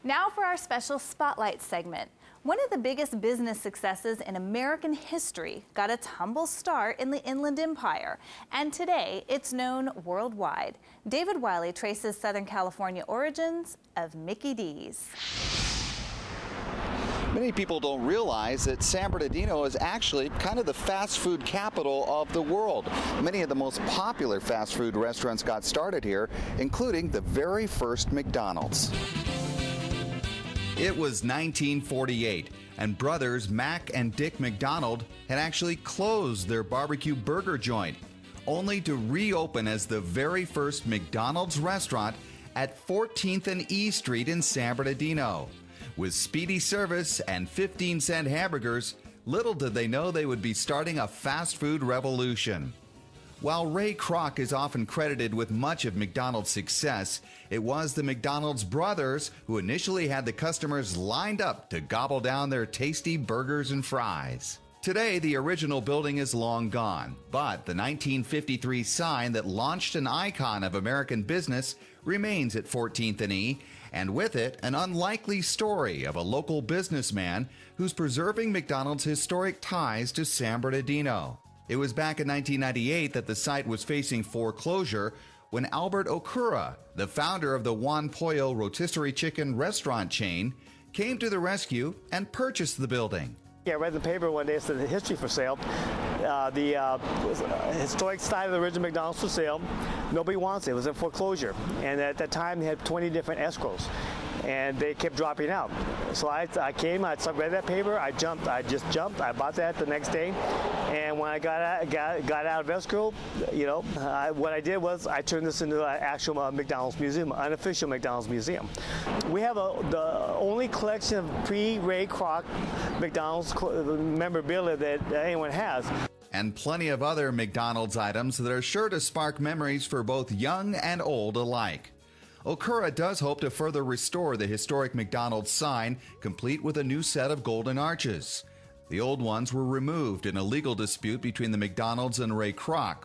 Now for our special Spotlight segment. One of the biggest business successes in American history got its humble start in the Inland Empire, and today it's known worldwide. David Wiley traces Southern California origins of Mickey D's. Many people don't realize that San Bernardino is actually kind of the fast food capital of the world. Many of the most popular fast food restaurants got started here, including the very first McDonald's. It was 1948, and brothers Mac and Dick McDonald had actually closed their barbecue burger joint, only to reopen as the very first McDonald's restaurant at 14th and E Street in San Bernardino. With speedy service and 15-cent hamburgers, little did they know they would be starting a fast food revolution. While Ray Kroc is often credited with much of McDonald's success, it was the McDonald's brothers who initially had the customers lined up to gobble down their tasty burgers and fries. Today, the original building is long gone, but the 1953 sign that launched an icon of American business remains at 14th and E, and with it, an unlikely story of a local businessman who's preserving McDonald's historic ties to San Bernardino. It was back in 1998 that the site was facing foreclosure when Albert Okura, the founder of the Juan Pollo rotisserie chicken restaurant chain, came to the rescue and purchased the building. Yeah, I read in the paper one day, it said the history for sale. The historic site of the original McDonald's for sale. Nobody wants it. It was in foreclosure. And at that time, they had 20 different escrows. And they kept dropping out. So I came, I read that paper, I just jumped, I bought that the next day. And when I got out of escrow, what I did was I turned this into an actual McDonald's museum, an unofficial McDonald's museum. We have the only collection of pre-Ray Kroc McDonald's memorabilia that anyone has. And plenty of other McDonald's items that are sure to spark memories for both young and old alike. Okura does hope to further restore the historic McDonald's sign, complete with a new set of golden arches. The old ones were removed in a legal dispute between the McDonald's and Ray Kroc.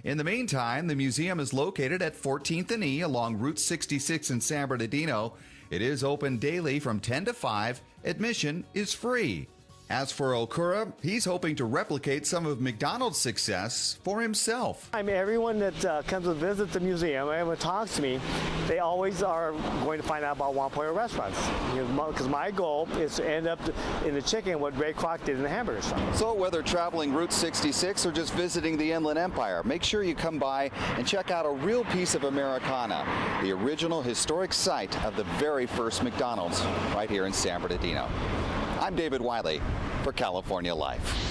In the meantime, the museum is located at 14th and E along Route 66 in San Bernardino. It is open daily from 10 to 5. Admission is free. As for Okura, he's hoping to replicate some of McDonald's success for himself. I mean, everyone that comes to visit the museum, everyone talks to me, they always are going to find out about Juan Pollo restaurants. Because my goal is to end up in the chicken what Ray Kroc did in the hamburger restaurant. So whether traveling Route 66 or just visiting the Inland Empire, make sure you come by and check out a real piece of Americana, the original historic site of the very first McDonald's right here in San Bernardino. I'm David Wiley for California Life.